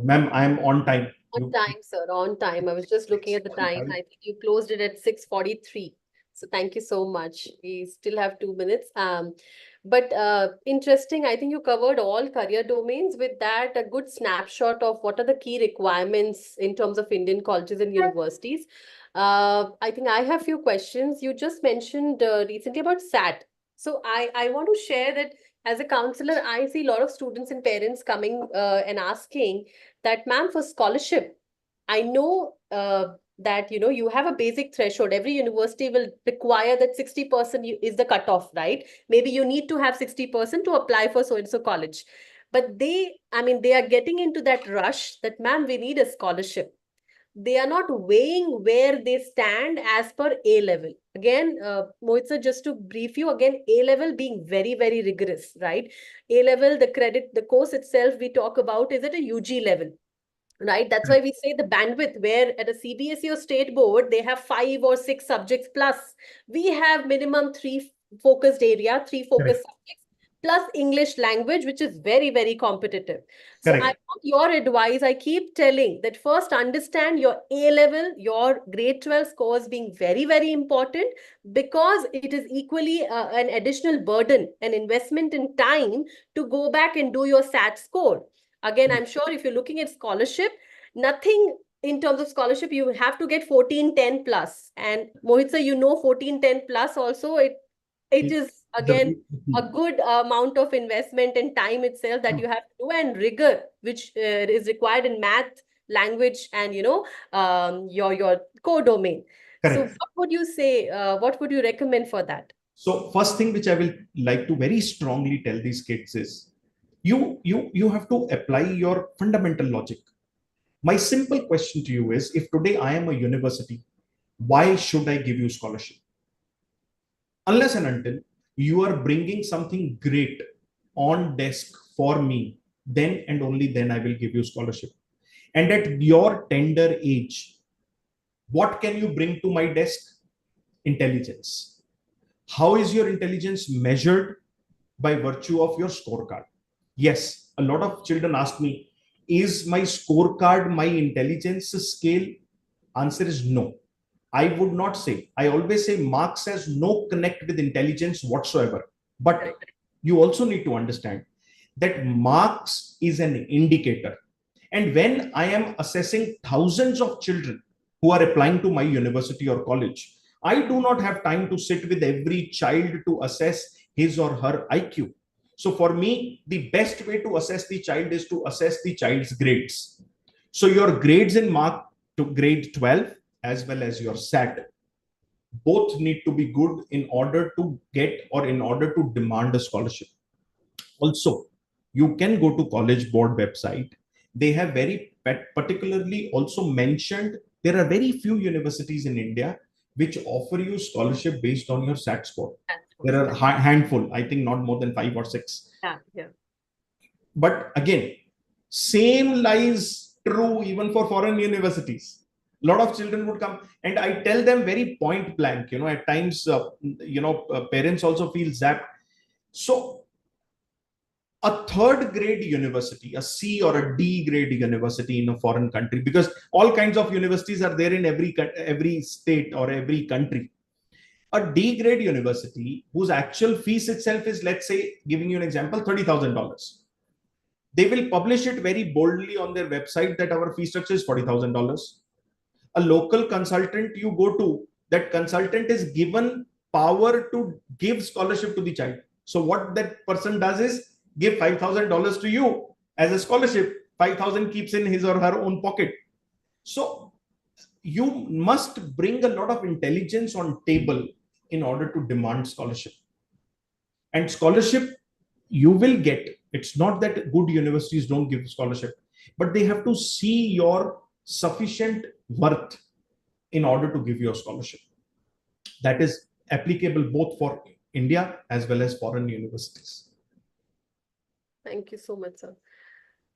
Ma'am, I'm on time. On You time, sir, on time. I was just looking at the time. 6:45. I think you closed it at 6:43. So thank you so much. We still have 2 minutes. But interesting, I think you covered all career domains. With that, a good snapshot of what are the key requirements in terms of Indian colleges and universities. I think I have few questions. You just mentioned recently about SAT. So I want to share that as a counselor, I see a lot of students and parents coming and asking that, ma'am, for scholarship, I know that you have a basic threshold. Every university will require that 60% is the cutoff, right? Maybe you need to have 60% to apply for so and so college. But they are getting into that rush that, ma'am, we need a scholarship. They are not weighing where they stand as per A level. Again, Mohit sir, just to brief you again, A level being very, very rigorous, right? A level, the course itself we talk about is at a UG level, right? That's why we say the bandwidth, where at a CBSE or state board they have 5 or 6 subjects plus, we have minimum three focused Correct. subjects plus English language, which is very, very competitive. So I Correct. want your advice. I keep telling that first understand your A level, your grade 12 scores being very, very important, because it is equally an additional burden, an investment in time to go back and do your SAT score. Again, I'm sure if you're looking at scholarship, nothing in terms of scholarship, you have to get 1410 plus. And Mohit sir, 1410 plus also, it It- is the again a good amount of investment and time itself that you have to do, and rigor which is required in math, language, and your core domain. So correct. what would you say, what would you recommend for that? So first thing which I will like to very strongly tell these kids is, you have to apply your fundamental logic. My simple question to you is, if today I am a university, why should I give you scholarship? Unless and until you are bringing something great on desk for me, then and only then I will give you scholarship. And at your tender age, what can you bring to my desk? Intelligence. How is your intelligence measured? By virtue of your scorecard. Yes, a lot of children ask me, is my scorecard my intelligence scale? Answer is no. I would not say. I always say marks has no connect with intelligence whatsoever. But Correct. you also need to understand that marks is an indicator. And when I am assessing thousands of children who are applying to my university or college, I do not have time to sit with every child to assess his or her IQ. So for me, the best way to assess the child is to assess the child's grades. So your grades in mark to grade 12 as well as your SAT both need to be good in order to get or in order to demand a scholarship. Also, you can go to college board website. They have very particularly also mentioned there are very few universities in India which offer you scholarship based on your SAT score. That's There what's are correct. handful, I think not more than 5 or 6. Yeah, yeah. But again, same lies true even for foreign universities. A lot of children would come, and I tell them very point blank. At times, parents also feel zapped. So a third grade university, a C or a D grade university in a foreign country, because all kinds of universities are there in every state or every country. A D grade university whose actual fees itself is, let's say, giving you an example, $30,000. They will publish it very boldly on their website that our fee structure is $40,000. A local consultant you go to, that consultant is given power to give scholarship to the child. So what that person does is give $5,000 to you as a scholarship. 5,000 keeps in his or her own pocket. So you must bring a lot of intelligence on table in order to demand scholarship. And scholarship you will get. It's not that good universities don't give scholarship, but they have to see your sufficient worth in order to give you a scholarship. That is applicable both for India as well as foreign universities. Thank you so much, sir.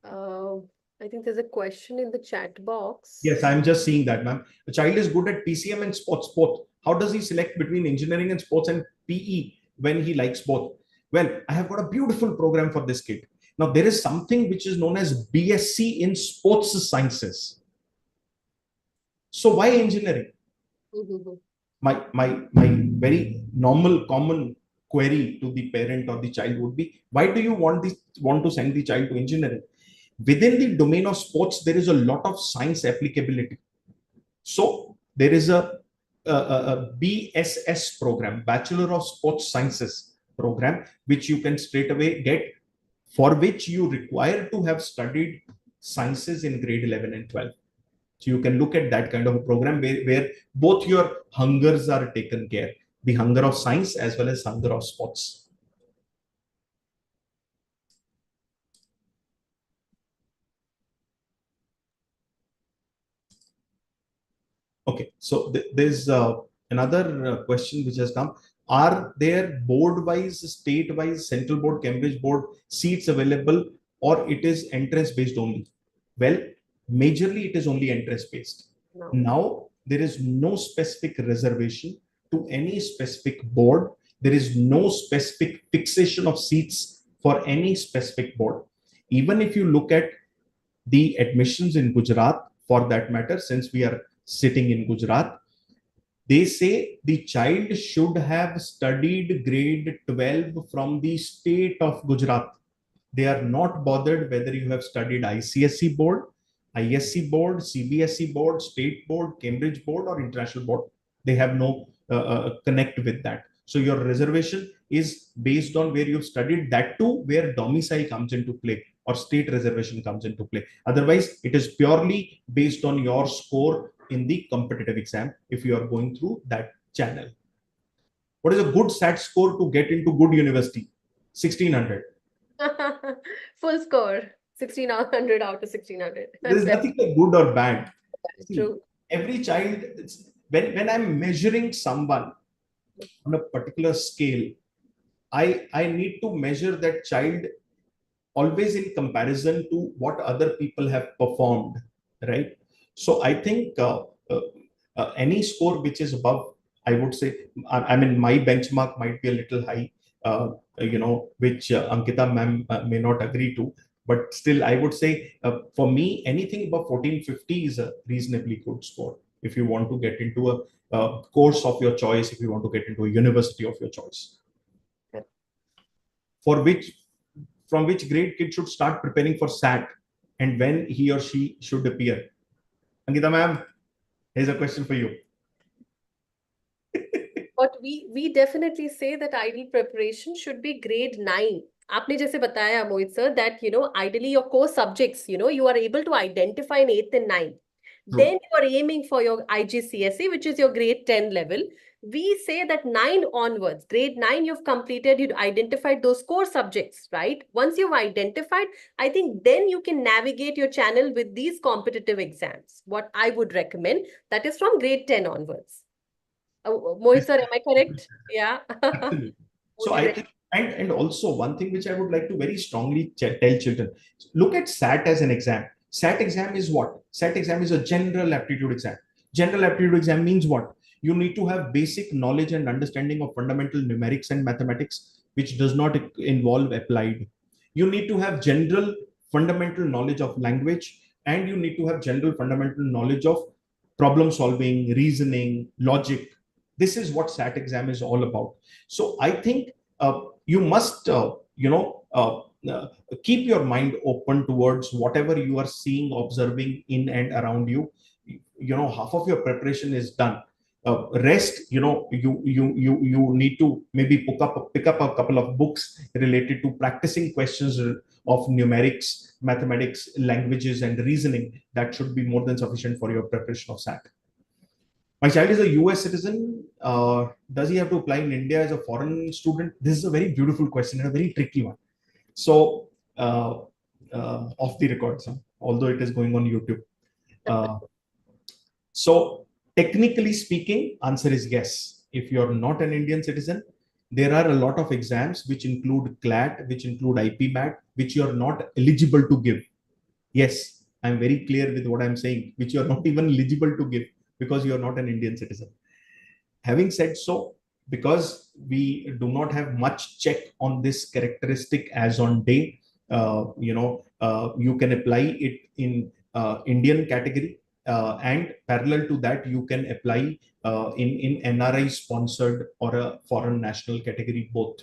Uh, I think there's a question in the chat box. Yes, I'm just seeing that, ma'am. A child is good at PCM and sports both. How does he select between engineering and sports and PE when he likes both? Well, I have got a beautiful program for this kid. Now, there is something which is known as BSc in sports sciences. So why engineering? Mhm. My very normal common query to the parent or the child would be, why do you want to send the child to engineering? Within the domain of sports, there is a lot of science applicability. So there is a BSS program, Bachelor of Sports Sciences program, which you can straight away get, for which you require to have studied sciences in grade 11 and 12. So you can look at that kind of a program where both your hungers are taken care, the hunger of science as well as hunger of sports. Okay, so there's another question which has come. Are there board-wise, state-wise, central board, Cambridge board seats available, or it is entrance-based only? Well, majorly it is only entrance-based. No. Now, there is no specific reservation to any specific board. There is no specific fixation of seats for any specific board. Even if you look at the admissions in Gujarat, for that matter, since we are sitting in Gujarat, they say the child should have studied grade 12 from the state of Gujarat. They are not bothered whether you have studied ICSE board, ISC board, CBSE board, state board, Cambridge board, or international board. They have no connect with that. So your reservation is based on where you've studied, that too, where domicile comes into play or state reservation comes into play. Otherwise, it is purely based on your score in the competitive exam if you are going through that channel. What is a good SAT score to get into good university? 1600. Full score, 1600 out of 1600. There is nothing like good or bad. See, True. every child, when I'm measuring someone on a particular scale, I need to measure that child always in comparison to what other people have performed, right? So I think any score which is above, I would say, I mean, my benchmark might be a little high, which Ankita ma'am may not agree to, but still, I would say for me, anything above 1450 is a reasonably good score if you want to get into a course of your choice, if you want to get into a university of your choice. For which, from which grade kid should start preparing for SAT and when he or she should appear? Ankita ma'am, here's a question for you. But we definitely say that ideal preparation should be grade 9. आपने जैसे बताया Mohit sir that ideally your core subjects you are able to identify in 8th and 9th. True. Then you are aiming for your IGCSE, which is your grade 10 level. We say that 9 onwards, grade 9 you've completed, you've identified those core subjects, right? Once you've identified, I think then you can navigate your channel with these competitive exams. What I would recommend, that is from grade 10 onwards. Mohit sir, am I correct? Yeah. Absolutely. Would So you I think, and also one thing which I would like to very strongly tell children: look at SAT as an exam. SAT exam is what? SAT exam is a general aptitude exam. General aptitude exam means what? You need to have basic knowledge and understanding of fundamental numerics and mathematics, which does not involve applied. You need to have general fundamental knowledge of language, and you need to have general fundamental knowledge of problem solving, reasoning, logic. This is what SAT exam is all about. So I think you must, keep your mind open towards whatever you are seeing, observing in and around you. Half of your preparation is done. Rest, you need to maybe pick up a couple of books related to practicing questions of numerics, mathematics, languages, and reasoning. That should be more than sufficient for your preparation of SAT. My child is a US citizen. Does he have to apply in India as a foreign student? This is a very beautiful question and a very tricky one. So, off the record, although it is going on YouTube. Uh, so, technically speaking, answer is yes. If you're not an Indian citizen, there are a lot of exams which include CLAT, which include IPMAT, which you're not eligible to give. Yes, I'm very clear with what I'm saying, which you're not even eligible to give because you're not an Indian citizen. Having said so, because we do not have much check on this characteristic as on day, you can apply it in Indian category, and parallel to that, you can apply in NRI sponsored or a foreign national category both.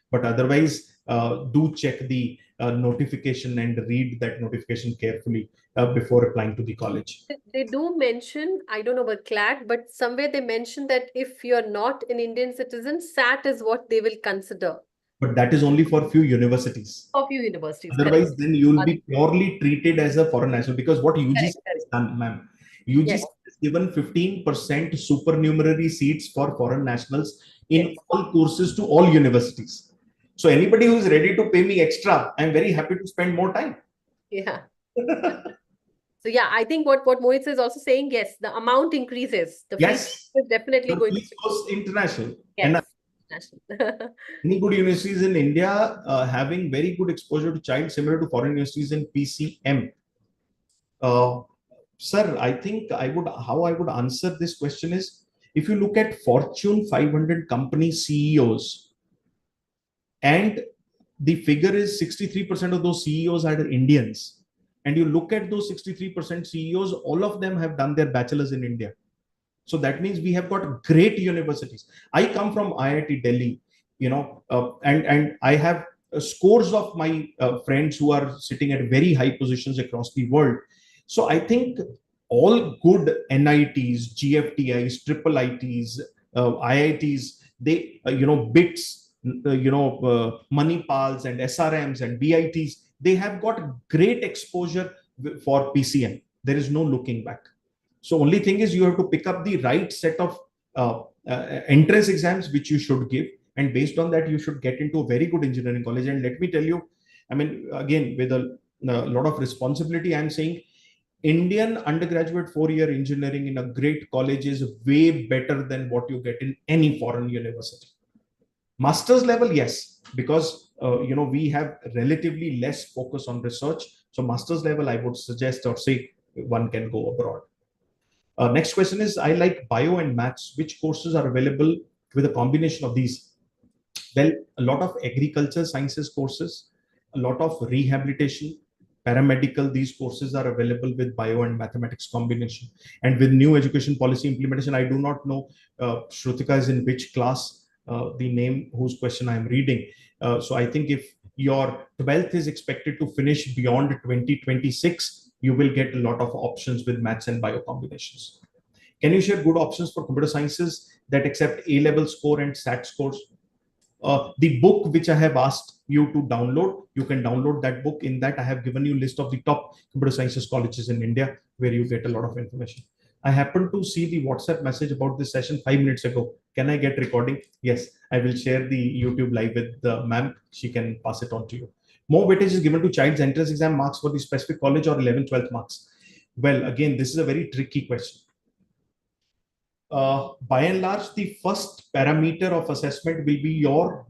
But otherwise, do check the notification and read that notification carefully before applying to the college. They do mention, I don't know about CLAT, but somewhere they mention that if you're not an Indian citizen, SAT is what they will consider. But that is only for few universities. A few universities, correct. Otherwise, then you will be purely treated as a foreign national, because what UGC Correct, has correct. done, ma'am, UGC Yes, has given 15% supernumerary seats for foreign nationals in yes. all courses to all universities. So anybody who is ready to pay me extra, I'm very happy to spend more time. Yeah. So yeah, I think what Mohit is also saying, yes, the amount increases. The fee Yes, is definitely your going to fees goes international. And yes. National. many good universities in India having very good exposure to child, similar to foreign universities in PCM. Uh, Sir, I think how I would answer this question is, if you look at Fortune 500 company CEOs, and the figure is 63% of those CEOs are Indians, and you look at those 63% CEOs, all of them have done their bachelor's in India. So that means we have got great universities. I come from IIT Delhi, and I have scores of my friends who are sitting at very high positions across the world. So I think all good NITs, GFTIs, triple ITs, IITs, they, BITs, Manipals and SRMs and BITs, they have got great exposure for PCM. There is no looking back. So only thing is you have to pick up the right set of entrance exams which you should give, and based on that you should get into a very good engineering college. And let me tell you, I mean, again, with a lot of responsibility, I'm saying Indian undergraduate 4-year engineering in a great college is way better than what you get in any foreign university. Master's level, yes, because we have relatively less focus on research. So master's level, I would suggest or say one can go abroad. Next question is, I like bio and maths. Which courses are available with a combination of these? Well, a lot of agriculture sciences courses, a lot of rehabilitation, paramedical, these courses are available with bio and mathematics combination. And with new education policy implementation, I do not know, Shrutika is in which class, the name whose question I'm reading. So I think if your 12th is expected to finish beyond 2026, you will get a lot of options with maths and bio combinations. Can you share good options for computer sciences that accept A-level score and SAT scores? The book which I have asked you to download, you can download that book. In that, I have given you a list of the top computer sciences colleges in India where you get a lot of information. I happened to see the WhatsApp message about this session 5 minutes ago. Can I get recording? Yes, I will share the YouTube live with the ma'am. She can pass it on to you. More weightage is given to child's entrance exam marks for the specific college or 11th, 12th marks. Well, again, this is a very tricky question. By and large, the first parameter of assessment will be your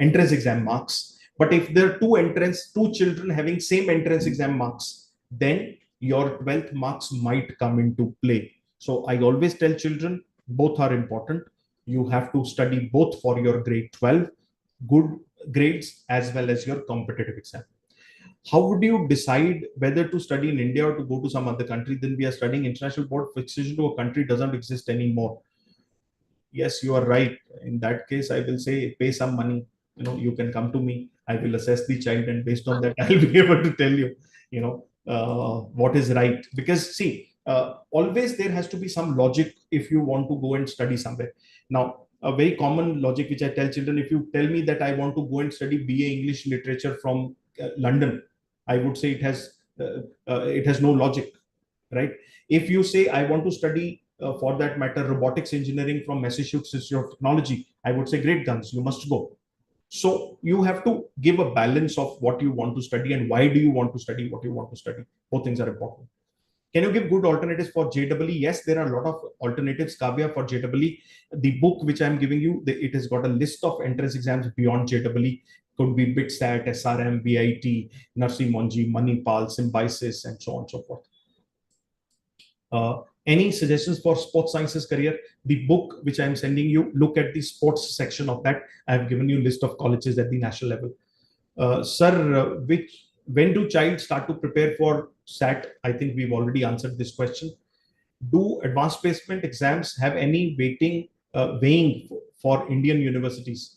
entrance exam marks. But if there are two children having same entrance exam marks, then your 12th marks might come into play. So I always tell children, both are important. You have to study both for your grade 12 good grades as well as your competitive exam. How would you decide whether to study in India or to go to some other country? Then we are studying international board fixation to a country doesn't exist anymore. Yes, you are right. In that case, I will say pay some money. You can come to me. I will assess the child, and based on that, I'll be able to tell you, what is right. Because see, always there has to be some logic if you want to go and study somewhere. Now, a very common logic which I tell children: if you tell me that I want to go and study BA English literature from London, I would say it has no logic, right? If you say I want to study, for that matter, robotics engineering from Massachusetts Institute of Technology, I would say great guns, you must go. So you have to give a balance of what you want to study and why do you want to study what you want to study. Both things are important. Can you give good alternatives for JEE? Yes, there are a lot of alternatives, Kavya, for JEE. The book which I'm giving you, it has got a list of entrance exams beyond JEE. Could be BITSAT, SRM, BIT, Narsi Monji, Manipal, Symbiosis, and so on and so forth. Any suggestions for sports sciences career? The book which I'm sending you, look at the sports section of that. I've given you a list of colleges at the national level. Sir, when do child start to prepare for SAT? I think we've already answered this question. Do advanced placement exams have any weighing for Indian universities?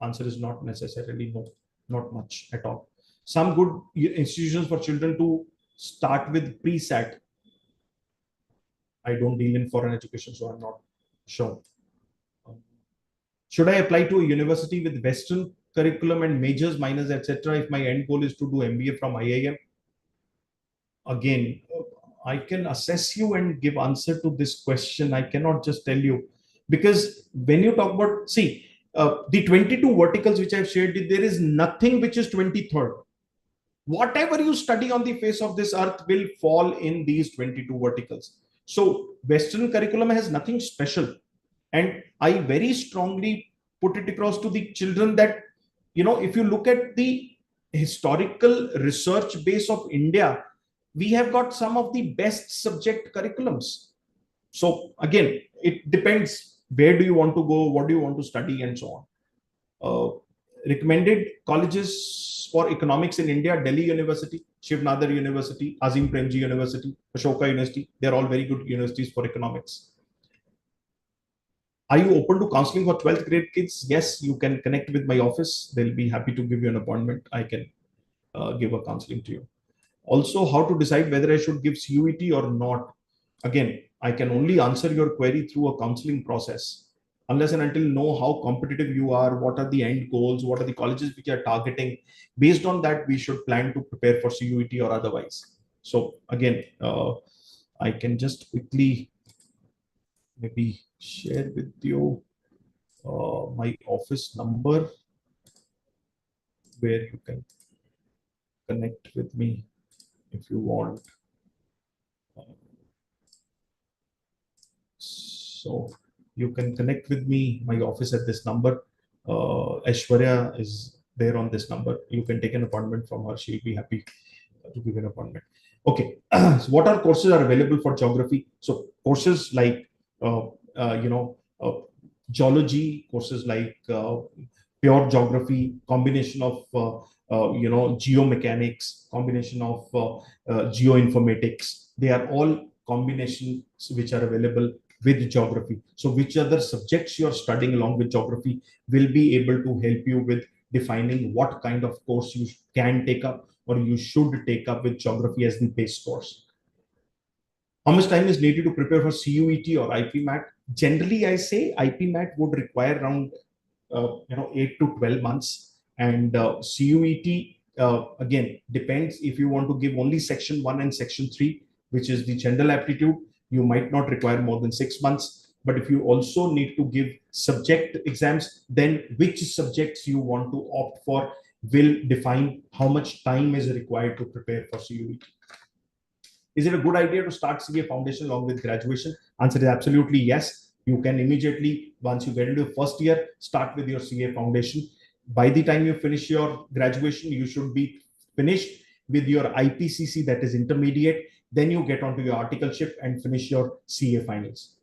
Answer is not necessarily no, not much at all. Some good institutions for children to start with pre-SAT. I don't deal in foreign education, so I'm not sure. Should I apply to a university with Western curriculum and majors, minors, etc. if my end goal is to do MBA from IIM? Again, I can assess you and give answer to this question. I cannot just tell you, because when you talk about, see, the 22 verticals which I've shared, there is nothing which is 23rd. Whatever you study on the face of this earth will fall in these 22 verticals. So Western curriculum has nothing special. And I very strongly put it across to the children that, if you look at the historical research base of India, we have got some of the best subject curriculums. So again, it depends, where do you want to go, what do you want to study, and so on. Recommended colleges for economics in India: Delhi University, Shiv Nadar University, Azim Premji University, Ashoka University. They're all very good universities for economics. Are you open to counseling for 12th grade kids? Yes, you can connect with my office. They'll be happy to give you an appointment. I can give a counseling to you. Also, how to decide whether I should give CUET or not. Again, I can only answer your query through a counseling process. Unless and until know how competitive you are, what are the end goals, what are the colleges which are targeting. Based on that, we should plan to prepare for CUET or otherwise. So again, I can just quickly maybe share with you my office number where you can connect with me if you want. So you can connect with me, my office, at this number. Aishwarya is there on this number. You can take an appointment from her. She'll be happy to give an appointment. Okay. So what are courses are available for geography? So courses like, geology, courses like pure geography, combination of, geomechanics, combination of geoinformatics. They are all combinations which are available with geography. So which other subjects you're studying along with geography will be able to help you with defining what kind of course you can take up or you should take up with geography as the base course. How much time is needed to prepare for CUET or IPMAT? Generally, I say IPMAT would require around 8 to 12 months, and CUET again depends. If you want to give only section 1 and section 3, which is the general aptitude, you might not require more than 6 months. But if you also need to give subject exams, then which subjects you want to opt for will define how much time is required to prepare for CUET. Is it a good idea to start CA foundation along with graduation? Answer is absolutely yes. You can immediately, once you get into the first year, start with your CA foundation. By the time you finish your graduation, you should be finished with your IPCC, that is intermediate. Then you get onto your articleship and finish your CA finals.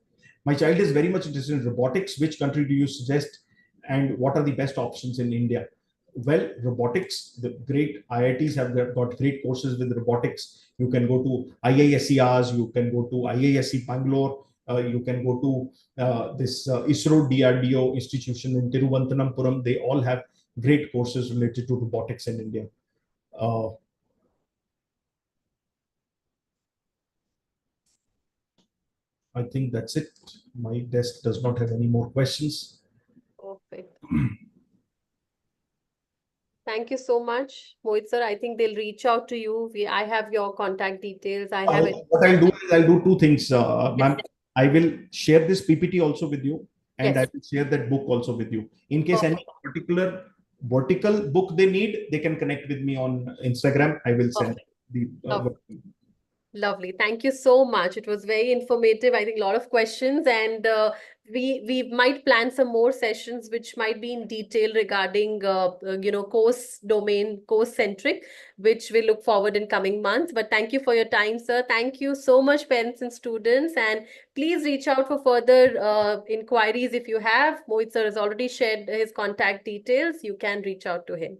My child is very much interested in robotics. Which country do you suggest, and what are the best options in India? Well, robotics, the great IITs have got great courses with robotics. You can go to IISERs, you can go to IISc Bangalore, you can go to this ISRO DRDO institution in Tiruvananthapuram. They all have great courses related to robotics in India. Uh, I think that's it. My desk does not have any more questions. Perfect. Thank you so much, Mohit sir. I think they'll reach out to you. I have your contact details. I have it. What I'll do is I'll do two things, Yes, ma'am. I will share this PPT also with you, and I yes. will share that book also with you. In case any Perfect. particular vertical book they need, they can connect with me on Instagram. I will send Perfect. the. Lovely. Thank you so much. It was very informative. I think a lot of questions, and we might plan some more sessions which might be in detail regarding course domain, course centric, which we look forward in coming months. But thank you for your time, sir. Thank you so much, parents and students, and please reach out for further inquiries if you have. Mohit sir has already shared his contact details. You can reach out to him.